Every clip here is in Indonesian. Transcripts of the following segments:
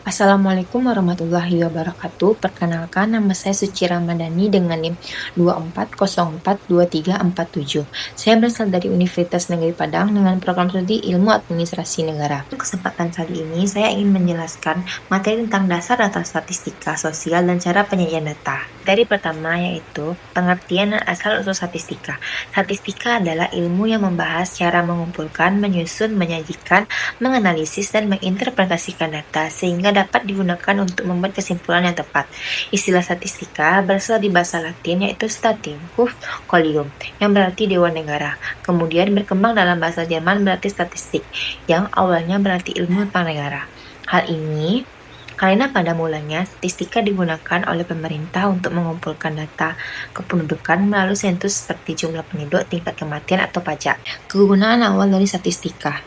Assalamualaikum warahmatullahi wabarakatuh. Perkenalkan, nama saya Suci Ramadhani dengan NIM 24042347. Saya berasal dari Universitas Negeri Padang dengan program studi Ilmu Administrasi Negara. Untuk kesempatan kali ini, saya ingin menjelaskan materi tentang dasar data statistika sosial dan cara penyajian data. Materi pertama yaitu pengertian dan asal-usul statistika. Statistika adalah ilmu yang membahas cara mengumpulkan, menyusun, menyajikan, menganalisis, dan menginterpretasikan data sehingga dapat digunakan untuk membuat kesimpulan yang tepat. Istilah statistika berasal dari bahasa Latin yaitu staticus colium yang berarti dewan negara. Kemudian berkembang dalam bahasa Jerman berarti statistik yang awalnya berarti ilmu tentang negara. Hal ini karena pada mulanya statistika digunakan oleh pemerintah untuk mengumpulkan data kependudukan melalui sensus seperti jumlah penduduk, tingkat kematian, atau pajak. Kegunaan awal dari statistika.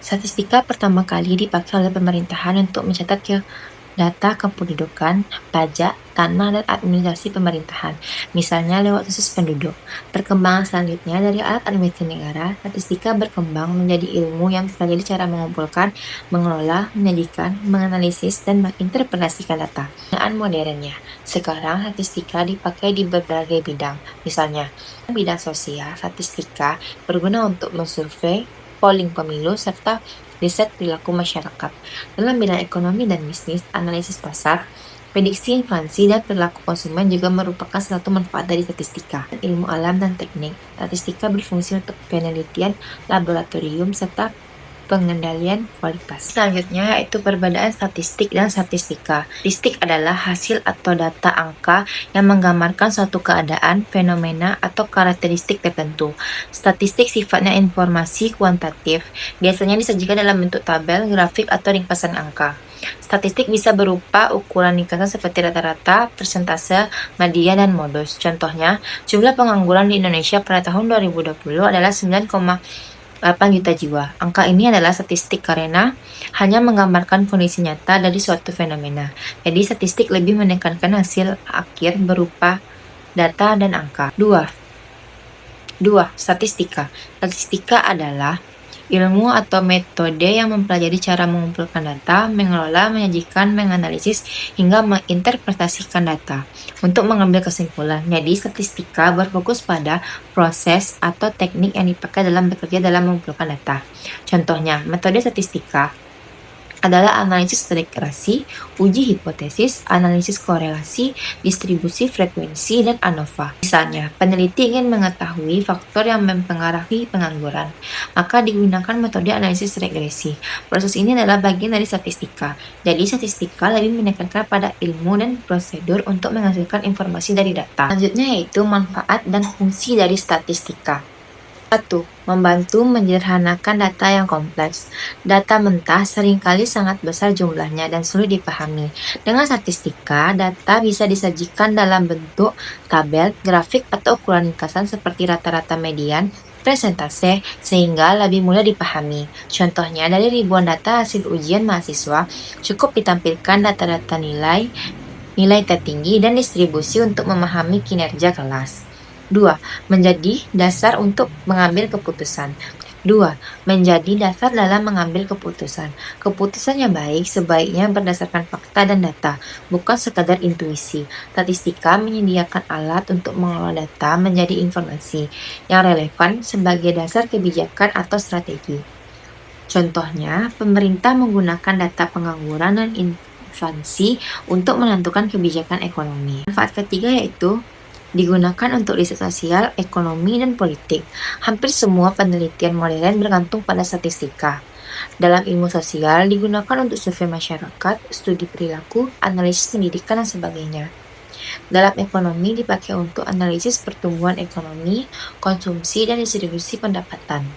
Statistika pertama kali dipakai oleh pemerintahan untuk mencatat data kependudukan, pajak, tanah, dan administrasi pemerintahan, misalnya lewat sensus penduduk. Perkembangan selanjutnya dari alat administrasi negara, statistika berkembang menjadi ilmu yang mempelajari cara mengumpulkan, mengelola, menyajikan, menganalisis, dan menginterpretasikan data. Penggunaan modernnya, sekarang statistika dipakai di berbagai bidang, misalnya bidang sosial, statistika berguna untuk mensurvei, polling pemilu, serta riset perilaku masyarakat. Dalam bidang ekonomi dan bisnis, analisis pasar, prediksi inflasi, dan perilaku konsumen juga merupakan satu manfaat dari statistika. Ilmu alam dan teknik, statistika berfungsi untuk penelitian laboratorium serta pengendalian kualitas. Selanjutnya yaitu perbedaan statistik dan statistika. Statistik adalah hasil atau data angka yang menggambarkan suatu keadaan, fenomena, atau karakteristik tertentu. Statistik sifatnya informasi kuantitatif, biasanya disajikan dalam bentuk tabel, grafik, atau ringkasan angka. Statistik bisa berupa ukuran ringkasan seperti rata-rata, persentase, media, dan modus. Contohnya, jumlah pengangguran di Indonesia pada tahun 2020 adalah 9,8 juta jiwa. Angka ini adalah statistik karena hanya menggambarkan kondisi nyata dari suatu fenomena. Jadi statistik lebih menekankan hasil akhir berupa data dan angka. 2. Statistika. Statistika adalah ilmu atau metode yang mempelajari cara mengumpulkan data, mengelola, menyajikan, menganalisis, hingga menginterpretasikan data untuk mengambil kesimpulan. Jadi, statistika berfokus pada proses atau teknik yang dipakai dalam bekerja dalam mengumpulkan data. Contohnya, metode statistika adalah analisis regresi, uji hipotesis, analisis korelasi, distribusi frekuensi, dan ANOVA. Misalnya, peneliti ingin mengetahui faktor yang mempengaruhi pengangguran, maka digunakan metode analisis regresi. Proses ini adalah bagian dari statistika. Jadi, statistika lebih menekankan pada ilmu dan prosedur untuk menghasilkan informasi dari data. Selanjutnya yaitu manfaat dan fungsi dari statistika. 1. Membantu menyederhanakan data yang kompleks. Data mentah seringkali sangat besar jumlahnya dan sulit dipahami. Dengan statistika, data bisa disajikan dalam bentuk tabel, grafik, atau ukuran ringkasan seperti rata-rata median, presentase, sehingga lebih mudah dipahami. Contohnya, dari ribuan data hasil ujian mahasiswa, cukup ditampilkan data-data nilai tertinggi, dan distribusi untuk memahami kinerja kelas. 2. Menjadi dasar untuk mengambil keputusan. 2. Menjadi dasar dalam mengambil keputusan. Keputusan yang baik sebaiknya berdasarkan fakta dan data, bukan sekadar intuisi. Statistika menyediakan alat untuk mengolah data menjadi informasi yang relevan sebagai dasar kebijakan atau strategi. Contohnya, pemerintah menggunakan data pengangguran dan inflasi untuk menentukan kebijakan ekonomi. Manfaat ketiga yaitu digunakan untuk riset sosial, ekonomi, dan politik. Hampir semua penelitian modern bergantung pada statistika. Dalam ilmu sosial, digunakan untuk survei masyarakat, studi perilaku, analisis pendidikan, dan sebagainya. Dalam ekonomi, dipakai untuk analisis pertumbuhan ekonomi, konsumsi, dan distribusi pendapatan.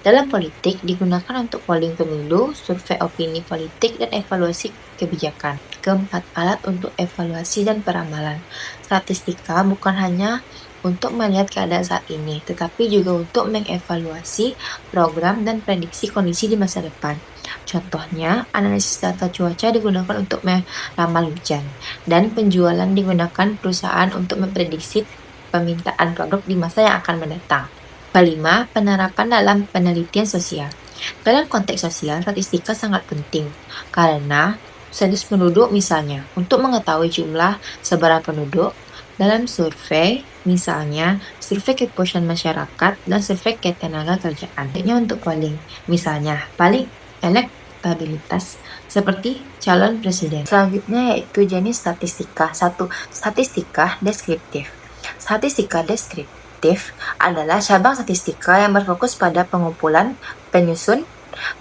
Dalam politik, digunakan untuk polling pemilu, survei opini politik, dan evaluasi kebijakan. Keempat, alat untuk evaluasi dan peramalan. Statistika bukan hanya untuk melihat keadaan saat ini, tetapi juga untuk mengevaluasi program dan prediksi kondisi di masa depan. Contohnya, analisis data cuaca digunakan untuk meramal hujan, dan penjualan digunakan perusahaan untuk memprediksi permintaan produk di masa yang akan mendatang. Kelima, penerapan dalam penelitian sosial. Dalam konteks sosial, statistika sangat penting karena sensus penduduk misalnya, untuk mengetahui jumlah sebaran penduduk, dalam survei, misalnya survei kepuasan masyarakat dan survei ketenaga kerjaan. Selanjutnya untuk polling, misalnya paling elektabilitas seperti calon presiden. Selanjutnya yaitu jenis statistika. 1. Statistika deskriptif. Statistika deskriptif adalah cabang statistika yang berfokus pada pengumpulan, penyusun,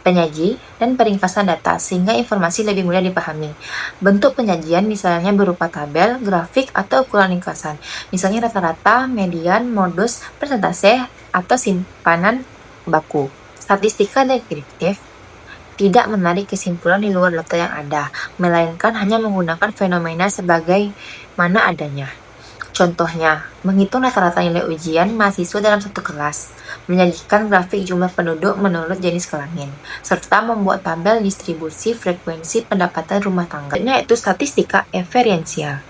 penyaji, dan peringkasan data sehingga informasi lebih mudah dipahami. Bentuk penyajian misalnya berupa tabel, grafik, atau ukuran ringkasan. Misalnya rata-rata, median, modus, persentase, atau simpanan baku. Statistika deskriptif tidak menarik kesimpulan di luar data yang ada, melainkan hanya menggunakan fenomena sebagai mana adanya. Contohnya, menghitung rata-rata nilai ujian mahasiswa dalam satu kelas, menyajikan grafik jumlah penduduk menurut jenis kelamin, serta membuat tabel distribusi frekuensi pendapatan rumah tangga. Yaitu statistika eferensial.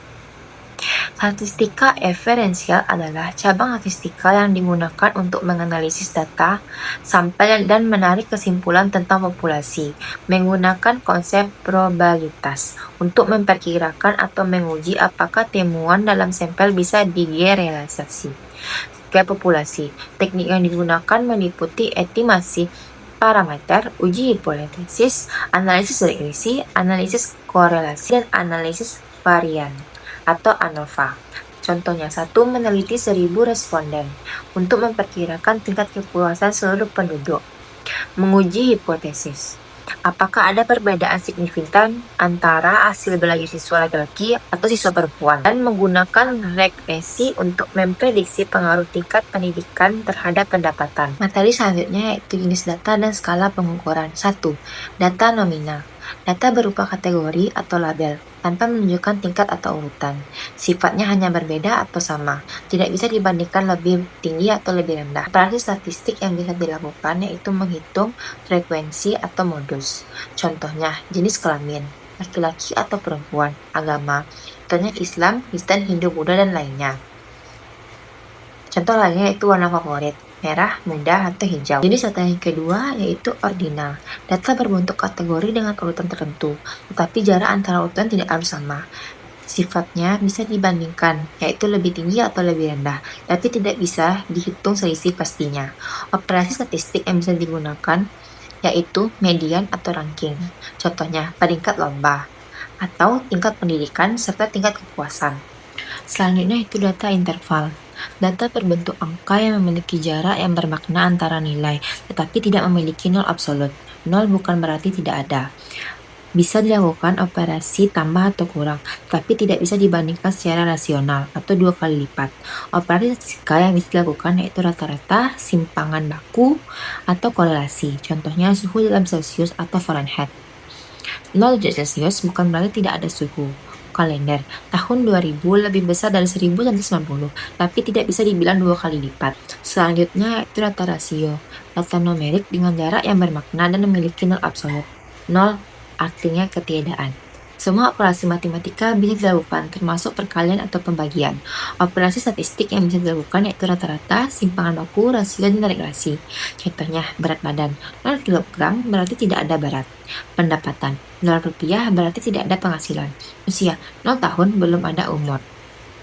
Statistika eferensial adalah cabang statistika yang digunakan untuk menganalisis data, sampel, dan menarik kesimpulan tentang populasi, menggunakan konsep probabilitas untuk memperkirakan atau menguji apakah temuan dalam sampel bisa digeneralisasi ke populasi. Teknik yang digunakan meliputi estimasi parameter, uji hipotesis, analisis regresi, analisis korelasi, dan analisis varian atau ANOVA. Contohnya, 1. Meneliti 1000 responden untuk memperkirakan tingkat kepuasan seluruh penduduk. Menguji hipotesis. Apakah ada perbedaan signifikan antara hasil belajar siswa laki-laki atau siswa perempuan, dan menggunakan regresi untuk memprediksi pengaruh tingkat pendidikan terhadap pendapatan. Materi selanjutnya yaitu jenis data dan skala pengukuran. 1. Data nominal. Data berupa kategori atau label, tanpa menunjukkan tingkat atau urutan. Sifatnya hanya berbeda atau sama, tidak bisa dibandingkan lebih tinggi atau lebih rendah. Operasi statistik yang bisa dilakukan yaitu menghitung frekuensi atau modus. Contohnya, jenis kelamin, laki-laki atau perempuan, agama, contohnya Islam, Kristen, Hindu, Buddha, dan lainnya. Contoh lainnya yaitu warna favorit, merah, muda, atau hijau. Jenis data yang kedua yaitu ordinal. Data berbentuk kategori dengan urutan tertentu, tetapi jarak antara urutan tidak harus sama. Sifatnya bisa dibandingkan, yaitu lebih tinggi atau lebih rendah, tapi tidak bisa dihitung selisih pastinya. Operasi statistik yang bisa digunakan yaitu median atau ranking. Contohnya, peringkat lomba, atau tingkat pendidikan, serta tingkat kepuasan. Selanjutnya itu data interval. Data berbentuk angka yang memiliki jarak yang bermakna antara nilai, tetapi tidak memiliki nol absolut. Nol bukan berarti tidak ada. Bisa dilakukan operasi tambah atau kurang, tapi tidak bisa dibandingkan secara rasional atau 2 kali lipat. Operasi statistika yang bisa dilakukan yaitu rata-rata, simpangan baku, atau korelasi. Contohnya suhu dalam Celcius atau Fahrenheit. 0 derajat Celcius bukan berarti tidak ada suhu. Kalender tahun 2000 lebih besar dari 1990, tapi tidak bisa dibilang 2 kali lipat. Selanjutnya itu data rasio. Data numerik dengan jarak yang bermakna dan memiliki nol absolut. Nol artinya ketiadaan. Semua operasi matematika bisa dilakukan, termasuk perkalian atau pembagian. Operasi statistik yang bisa dilakukan yaitu rata-rata, simpangan baku, rasio, dan regresi. Contohnya, berat badan 0 kg berarti tidak ada berat. Pendapatan 0 rupiah berarti tidak ada penghasilan. Usia 0 tahun belum ada umur.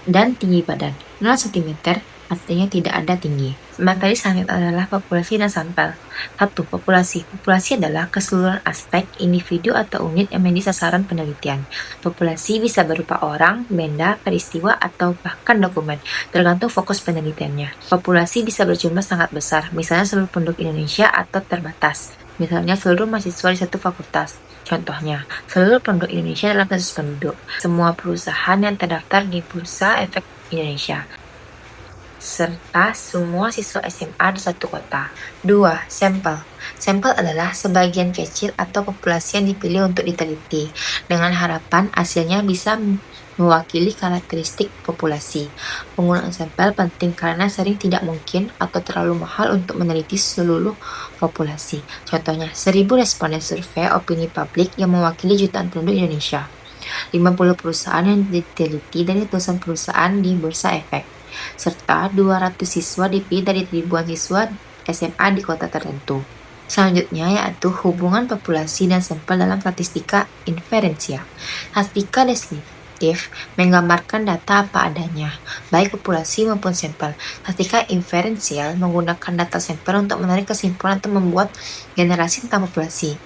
Dan tinggi badan 0 cm artinya tidak ada tinggi. Materi selanjutnya adalah populasi dan sampel. 1. Populasi. Populasi adalah keseluruhan aspek, individu atau unit yang menjadi sasaran penelitian. Populasi bisa berupa orang, benda, peristiwa, atau bahkan dokumen, tergantung fokus penelitiannya. Populasi bisa berjumlah sangat besar, misalnya seluruh penduduk Indonesia, atau terbatas, misalnya seluruh mahasiswa di satu fakultas. Contohnya, seluruh penduduk Indonesia dalam sensus penduduk, semua perusahaan yang terdaftar di Bursa Efek Indonesia, serta semua siswa SMA di satu kota. 2. Sampel. Sampel adalah sebagian kecil atau populasi yang dipilih untuk diteliti, dengan harapan hasilnya bisa mewakili karakteristik populasi. Penggunaan sampel penting karena sering tidak mungkin atau terlalu mahal untuk meneliti seluruh populasi. Contohnya, 1000 responden survei opini publik yang mewakili jutaan penduduk Indonesia. 50 perusahaan yang diteliti dari ratusan perusahaan di Bursa Efek, serta 200 siswa dipilih dari ribuan siswa SMA di kota tertentu. Selanjutnya yaitu hubungan populasi dan sampel dalam statistika inferensial. Statistika deskriptif menggambarkan data apa adanya, baik populasi maupun sampel. Statistika inferensial menggunakan data sampel untuk menarik kesimpulan atau membuat generasi tentang populasi.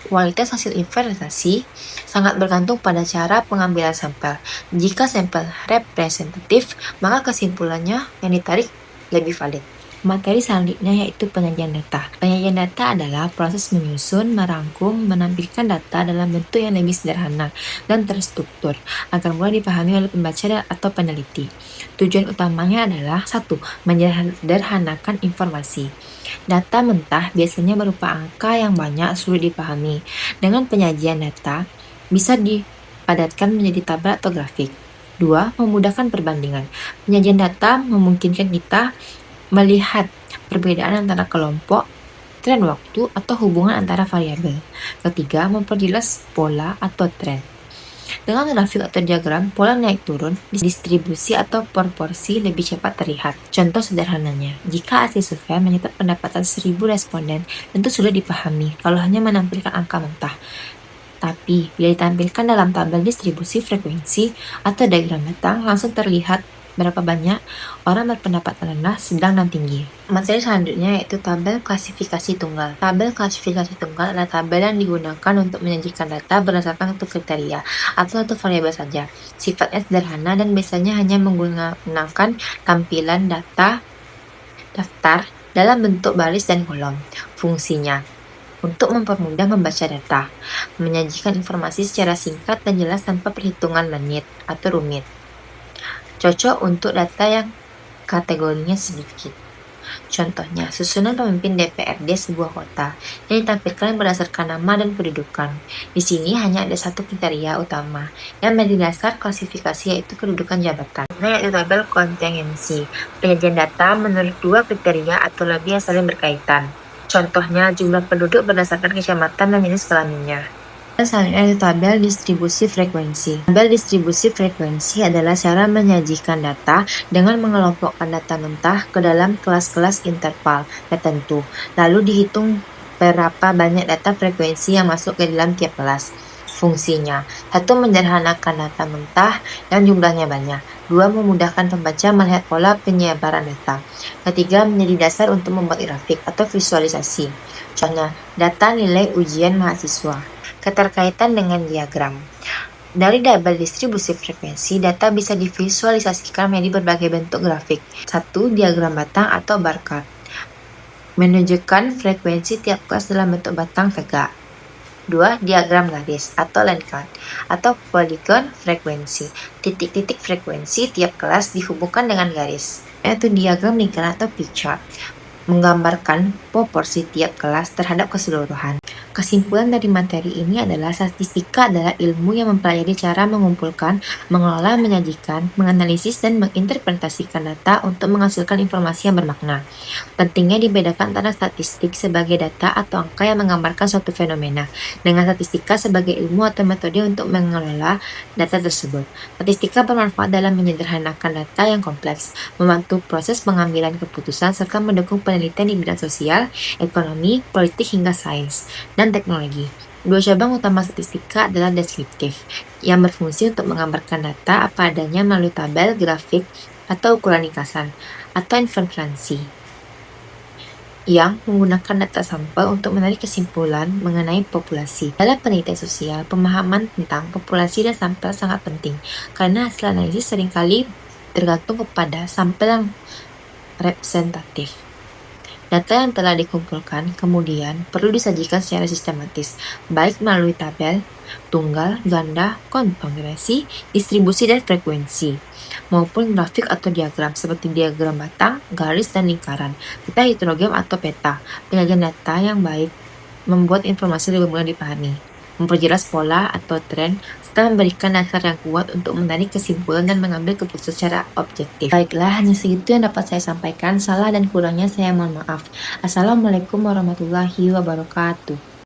Kualitas hasil inferensiasi sangat bergantung pada cara pengambilan sampel. Jika sampel representatif, maka kesimpulannya yang ditarik lebih valid. Materi selanjutnya yaitu penyajian data. Penyajian data adalah proses menyusun, merangkum, menampilkan data dalam bentuk yang lebih sederhana dan terstruktur agar mudah dipahami oleh pembaca atau peneliti. Tujuan utamanya adalah 1. Menyederhanakan informasi. Data mentah biasanya berupa angka yang banyak sulit dipahami. Dengan penyajian data bisa dipadatkan menjadi tabel atau grafik. 2. Memudahkan perbandingan. Penyajian data memungkinkan kita melihat perbedaan antara kelompok, tren waktu, atau hubungan antara variabel. Ketiga, memperjelas pola atau tren. Dengan grafik atau diagram, pola naik turun, distribusi atau proporsi lebih cepat terlihat. Contoh sederhananya, jika hasil survei mencatat pendapatan 1000 responden, tentu sulit dipahami kalau hanya menampilkan angka mentah. Tapi, bila ditampilkan dalam tabel distribusi frekuensi atau diagram datang, langsung terlihat berapa banyak orang berpendapat rendah, sedang, dan tinggi. Materi selanjutnya yaitu tabel klasifikasi tunggal. Tabel klasifikasi tunggal adalah tabel yang digunakan untuk menyajikan data berdasarkan satu kriteria atau satu variabel saja. Sifatnya sederhana dan biasanya hanya menggunakan tampilan data daftar dalam bentuk baris dan kolom. Fungsinya untuk mempermudah membaca data, menyajikan informasi secara singkat dan jelas tanpa perhitungan menit atau rumit. Cocok untuk data yang kategorinya sedikit. Contohnya, susunan pemimpin DPRD sebuah kota yang ditampilkan berdasarkan nama dan kedudukan. Di sini hanya ada satu kriteria utama yang menjadi dasar klasifikasi, yaitu kedudukan jabatan. Yaitu tabel kontingensi. Penyajian data menurut dua kriteria atau lebih yang saling berkaitan. Contohnya, jumlah penduduk berdasarkan kecamatan dan jenis kelaminnya. Selanjutnya ada tabel distribusi frekuensi. Tabel distribusi frekuensi adalah cara menyajikan data dengan mengelompokkan data mentah ke dalam kelas-kelas interval tertentu, lalu dihitung berapa banyak data frekuensi yang masuk ke dalam tiap kelas. Fungsinya, 1. Menyederhanakan data mentah yang jumlahnya banyak. 2. Memudahkan pembaca melihat pola penyebaran data. 3. Menjadi dasar untuk membuat grafik atau visualisasi. Contohnya, data nilai ujian mahasiswa. Keterkaitan dengan diagram. Dari tabel distribusi frekuensi, data bisa divisualisasikan menjadi berbagai bentuk grafik. 1. Diagram batang atau bar chart. Menunjukkan frekuensi tiap kelas dalam bentuk batang tegak. 2. Diagram garis atau line chart atau polygon frekuensi. Titik-titik frekuensi tiap kelas dihubungkan dengan garis, yaitu diagram lingkaran atau pie chart, menggambarkan proporsi tiap kelas terhadap keseluruhan. Kesimpulan dari materi ini adalah statistika adalah ilmu yang mempelajari cara mengumpulkan, mengelola, menyajikan, menganalisis, dan menginterpretasikan data untuk menghasilkan informasi yang bermakna. Pentingnya dibedakan antara statistik sebagai data atau angka yang menggambarkan suatu fenomena, dengan statistika sebagai ilmu atau metode untuk mengelola data tersebut. Statistika bermanfaat dalam menyederhanakan data yang kompleks, membantu proses pengambilan keputusan, serta mendukung penelitian di bidang sosial, ekonomi, politik, hingga sains dan teknologi. Dua cabang utama statistika adalah deskriptif, yang berfungsi untuk menggambarkan data apa adanya melalui tabel, grafik, atau ukuran ringkasan, atau inferensi, yang menggunakan data sampel untuk menarik kesimpulan mengenai populasi. Dalam penelitian sosial, pemahaman tentang populasi dan sampel sangat penting, karena hasil analisis seringkali tergantung kepada sampel yang representatif. Data yang telah dikumpulkan kemudian perlu disajikan secara sistematis, baik melalui tabel, tunggal, ganda, konfigurasi, distribusi, dan frekuensi, maupun grafik atau diagram seperti diagram batang, garis, dan lingkaran, serta histogram atau peta. Penyajian data yang baik membuat informasi lebih mudah dipahami, memperjelas pola atau tren, serta memberikan dasar yang kuat untuk menarik kesimpulan dan mengambil keputusan secara objektif. Baiklah, hanya segitu yang dapat saya sampaikan. Salah dan kurangnya saya mohon maaf. Assalamualaikum warahmatullahi wabarakatuh.